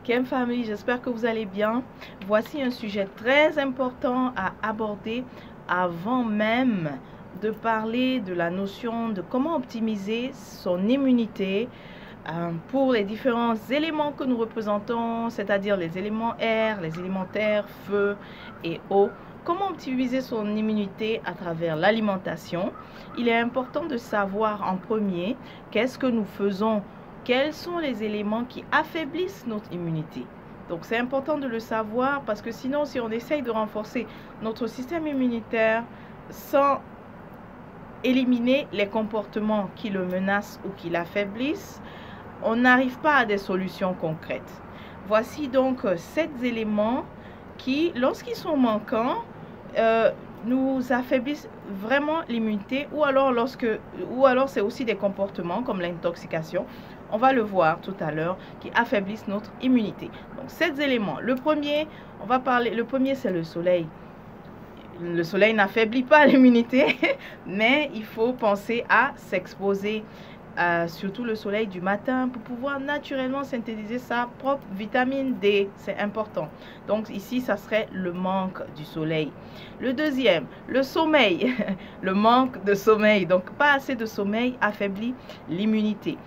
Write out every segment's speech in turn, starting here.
Kem Family, j'espère que vous allez bien. Voici un sujet très important à aborder avant même de parler de la notion de comment optimiser son immunité pour les différents éléments que nous représentons, c'est-à-dire les éléments air, les éléments terre, feu et eau. Comment optimiser son immunité à travers l'alimentation? Il est important de savoir en premier qu'est-ce que nous faisons, quels sont les éléments qui affaiblissent notre immunité. Donc c'est important de le savoir parce que sinon si on essaye de renforcer notre système immunitaire sans éliminer les comportements qui le menacent ou qui l'affaiblissent, on n'arrive pas à des solutions concrètes. Voici donc 7 éléments qui, lorsqu'ils sont manquants, nous affaiblissent vraiment l'immunité, ou alors c'est aussi des comportements comme l'intoxication, on va le voir tout à l'heure, qui affaiblissent notre immunité. Donc 7 éléments. Le premier, c'est le soleil. Le soleil n'affaiblit pas l'immunité, mais il faut penser à s'exposer, surtout le soleil du matin, pour pouvoir naturellement synthétiser sa propre vitamine D. C'est important. Donc ici, ça serait le manque du soleil. Le deuxième, le sommeil. Le manque de sommeil. Donc pas assez de sommeil affaiblit l'immunité.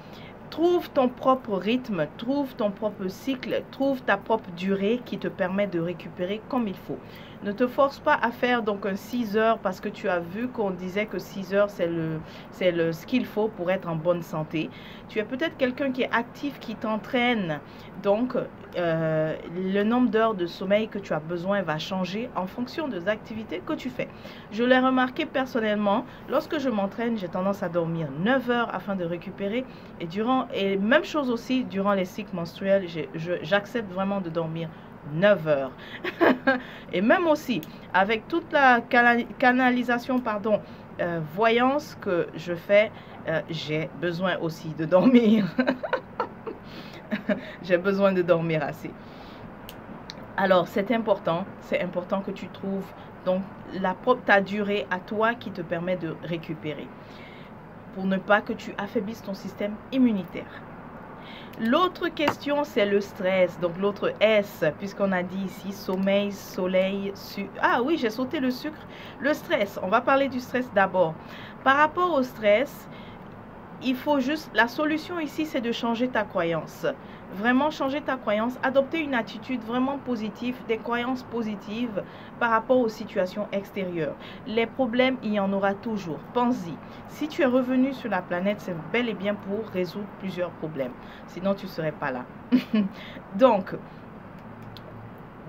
Trouve ton propre rythme, trouve ton propre cycle, trouve ta propre durée qui te permet de récupérer comme il faut. Ne te force pas à faire donc un 6 heures parce que tu as vu qu'on disait que 6 heures c'est ce qu'il faut pour être en bonne santé. Tu es peut-être quelqu'un qui est actif, qui t'entraîne. Donc le nombre d'heures de sommeil que tu as besoin va changer en fonction des activités que tu fais. Je l'ai remarqué personnellement, lorsque je m'entraîne, j'ai tendance à dormir 9 heures afin de récupérer. Et même chose aussi durant les cycles menstruels, j'accepte vraiment de dormir 9 heures. Et même aussi, avec toute la canalisation, voyance que je fais, j'ai besoin aussi de dormir. J'ai besoin de dormir assez. Alors, c'est important que tu trouves donc ta durée à toi qui te permet de récupérer, pour ne pas que tu affaiblisses ton système immunitaire. L'autre question, c'est le stress. Donc, l'autre S, puisqu'on a dit ici sommeil, soleil, sucre. Ah oui, j'ai sauté le sucre. Le stress, on va parler du stress d'abord. Par rapport au stress, il faut juste, la solution ici, c'est de changer ta croyance. Vraiment changer ta croyance, adopter une attitude vraiment positive, des croyances positives par rapport aux situations extérieures. Les problèmes, il y en aura toujours. Pense-y. Si tu es revenu sur la planète, c'est bel et bien pour résoudre plusieurs problèmes. Sinon, tu ne serais pas là. Donc,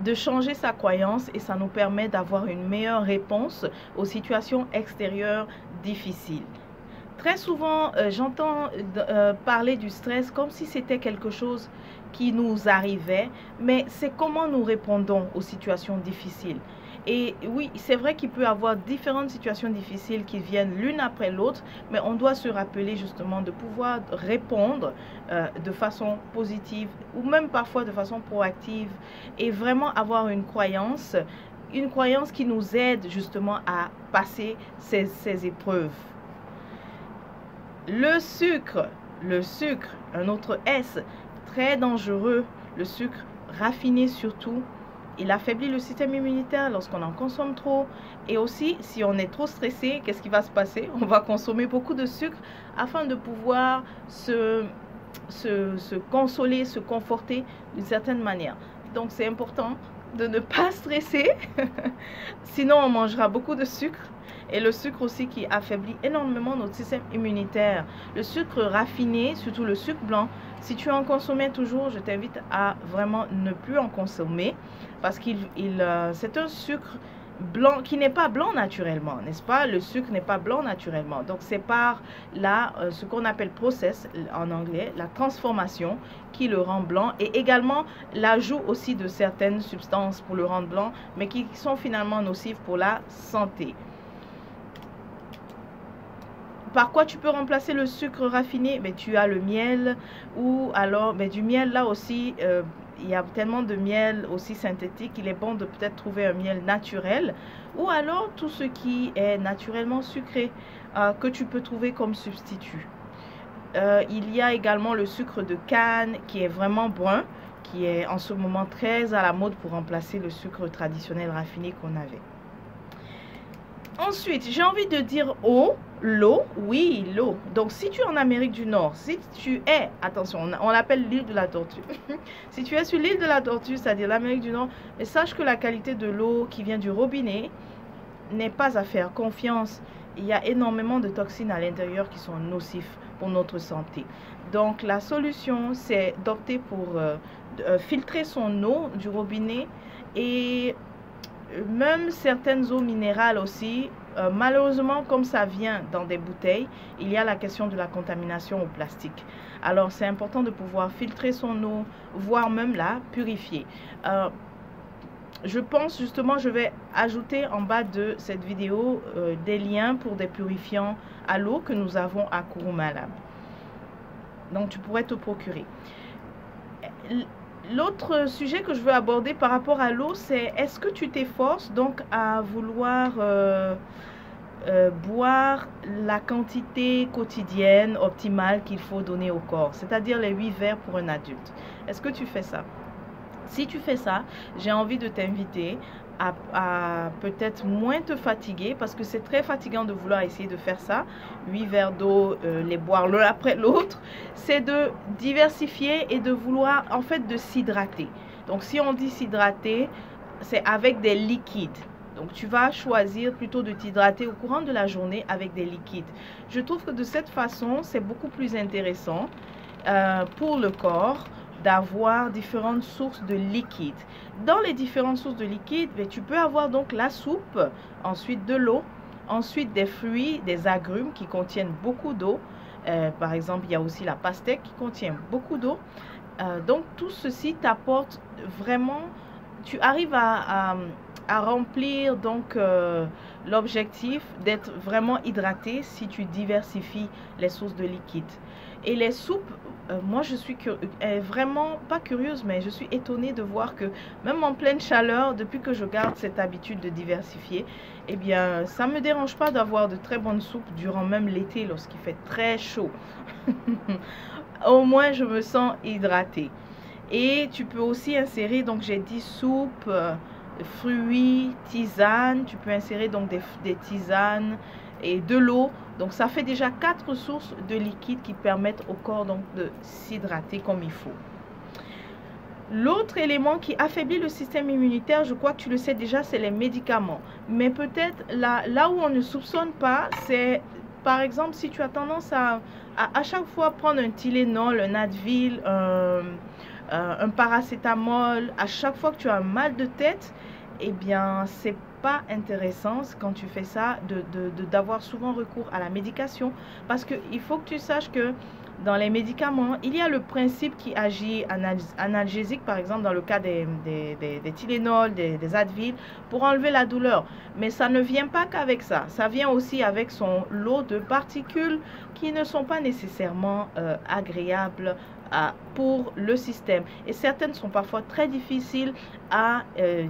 de changer sa croyance et ça nous permet d'avoir une meilleure réponse aux situations extérieures difficiles. Très souvent, j'entends parler du stress comme si c'était quelque chose qui nous arrivait, mais c'est comment nous répondons aux situations difficiles. Et oui, c'est vrai qu'il peut y avoir différentes situations difficiles qui viennent l'une après l'autre, mais on doit se rappeler justement de pouvoir répondre de façon positive ou même parfois de façon proactive et vraiment avoir une croyance qui nous aide justement à passer ces épreuves. Le sucre, un autre S, très dangereux. Le sucre raffiné surtout, il affaiblit le système immunitaire lorsqu'on en consomme trop. Et aussi, si on est trop stressé, qu'est-ce qui va se passer? On va consommer beaucoup de sucre afin de pouvoir se consoler, se conforter d'une certaine manière. Donc, c'est important de ne pas stresser, sinon on mangera beaucoup de sucre. Et le sucre aussi qui affaiblit énormément notre système immunitaire. Le sucre raffiné, surtout le sucre blanc, si tu en consommais toujours, je t'invite à vraiment ne plus en consommer parce que c'est un sucre blanc qui n'est pas blanc naturellement, n'est-ce pas? Le sucre n'est pas blanc naturellement. Donc c'est par ce qu'on appelle process en anglais, la transformation qui le rend blanc et également l'ajout aussi de certaines substances pour le rendre blanc, mais qui sont finalement nocives pour la santé. Par quoi tu peux remplacer le sucre raffiné? Mais tu as le miel ou alors du miel là aussi. Il y a tellement de miel aussi synthétique, il est bon de peut-être trouver un miel naturel ou alors tout ce qui est naturellement sucré que tu peux trouver comme substitut. Il y a également le sucre de canne qui est vraiment brun, qui est en ce moment très à la mode pour remplacer le sucre traditionnel raffiné qu'on avait. Ensuite, j'ai envie de dire l'eau, oui, l'eau. Donc, si tu es en Amérique du Nord, si tu es, attention, on l'appelle l'île de la Tortue. Si tu es sur l'île de la Tortue, c'est-à-dire l'Amérique du Nord, mais sache que la qualité de l'eau qui vient du robinet n'est pas à faire confiance. Il y a énormément de toxines à l'intérieur qui sont nocifs pour notre santé. Donc, la solution, c'est d'opter pour filtrer son eau du robinet et même certaines eaux minérales aussi, malheureusement, comme ça vient dans des bouteilles, il y a la question de la contamination au plastique. Alors, c'est important de pouvoir filtrer son eau, voire même la purifier. Je pense justement, je vais ajouter en bas de cette vidéo des liens pour des purifiants à l'eau que nous avons à Kuruma Lab. Donc, tu pourrais te procurer. L'autre sujet que je veux aborder par rapport à l'eau, c'est est-ce que tu t'efforces donc à vouloir boire la quantité quotidienne optimale qu'il faut donner au corps, c'est-à-dire les 8 verres pour un adulte. Est-ce que tu fais ça? Si tu fais ça, j'ai envie de t'inviter à peut-être moins te fatiguer parce que c'est très fatigant de vouloir essayer de faire ça. 8 verres d'eau, les boire l'un après l'autre. C'est de diversifier et de vouloir en fait de s'hydrater. Donc si on dit s'hydrater, c'est avec des liquides. Donc tu vas choisir plutôt de t'hydrater au courant de la journée avec des liquides. Je trouve que de cette façon, c'est beaucoup plus intéressant pour le corps d'avoir différentes sources de liquide. Dans les différentes sources de liquide, tu peux avoir donc la soupe, ensuite de l'eau, ensuite des fruits, des agrumes qui contiennent beaucoup d'eau. Par exemple, il y a aussi la pastèque qui contient beaucoup d'eau. Donc tout ceci t'apporte vraiment, tu arrives à remplir donc l'objectif d'être vraiment hydraté si tu diversifies les sources de liquide. Et les soupes, moi je suis vraiment pas curieuse, mais je suis étonnée de voir que même en pleine chaleur, depuis que je garde cette habitude de diversifier, eh bien ça me dérange pas d'avoir de très bonnes soupes durant même l'été lorsqu'il fait très chaud. Au moins je me sens hydratée. Et tu peux aussi insérer, donc j'ai dit soupe, fruits, tisanes, tu peux insérer donc des tisanes et de l'eau. Donc ça fait déjà 4 sources de liquide qui permettent au corps donc de s'hydrater comme il faut. L'autre élément qui affaiblit le système immunitaire, je crois que tu le sais déjà, c'est les médicaments. Mais peut-être là où on ne soupçonne pas, c'est par exemple si tu as tendance à chaque fois prendre un Tylenol, un Advil, un paracétamol, à chaque fois que tu as un mal de tête, eh bien c'est pas intéressant quand tu fais ça d'avoir souvent recours à la médication, parce que il faut que tu saches que dans les médicaments, il y a le principe qui agit analgésique, par exemple dans le cas des Tylenol, des Advil, pour enlever la douleur. Mais ça ne vient pas qu'avec ça. Ça vient aussi avec son lot de particules qui ne sont pas nécessairement agréables pour le système. Et certaines sont parfois très difficiles à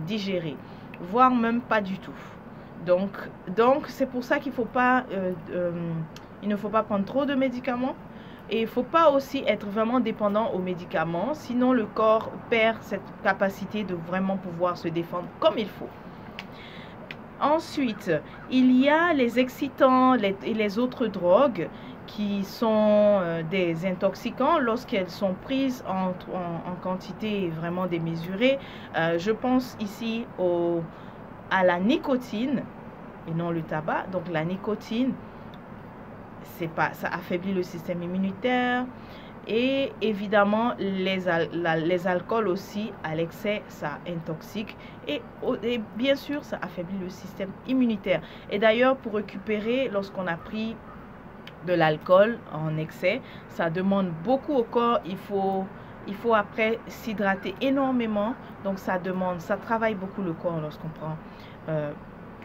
digérer, voire même pas du tout. Donc c'est pour ça qu'il il ne faut pas prendre trop de médicaments. Et il ne faut pas aussi être vraiment dépendant aux médicaments, sinon le corps perd cette capacité de vraiment pouvoir se défendre comme il faut. Ensuite, il y a les excitants et les autres drogues qui sont des intoxicants lorsqu'elles sont prises en quantité vraiment démesurée. Je pense ici à la nicotine et non le tabac. Donc la nicotine, ça affaiblit le système immunitaire, et évidemment les alcools aussi à l'excès, ça intoxique et bien sûr ça affaiblit le système immunitaire. Et d'ailleurs, pour récupérer lorsqu'on a pris de l'alcool en excès, ça demande beaucoup au corps. Il faut après s'hydrater énormément, donc ça travaille beaucoup le corps lorsqu'on prend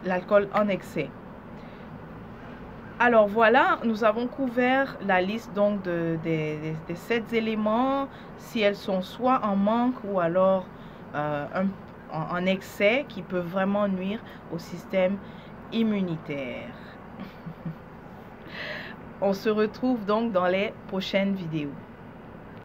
l'alcool en excès. Alors voilà, nous avons couvert la liste donc des 7 éléments, si elles sont soit en manque ou alors en excès, qui peuvent vraiment nuire au système immunitaire. On se retrouve donc dans les prochaines vidéos.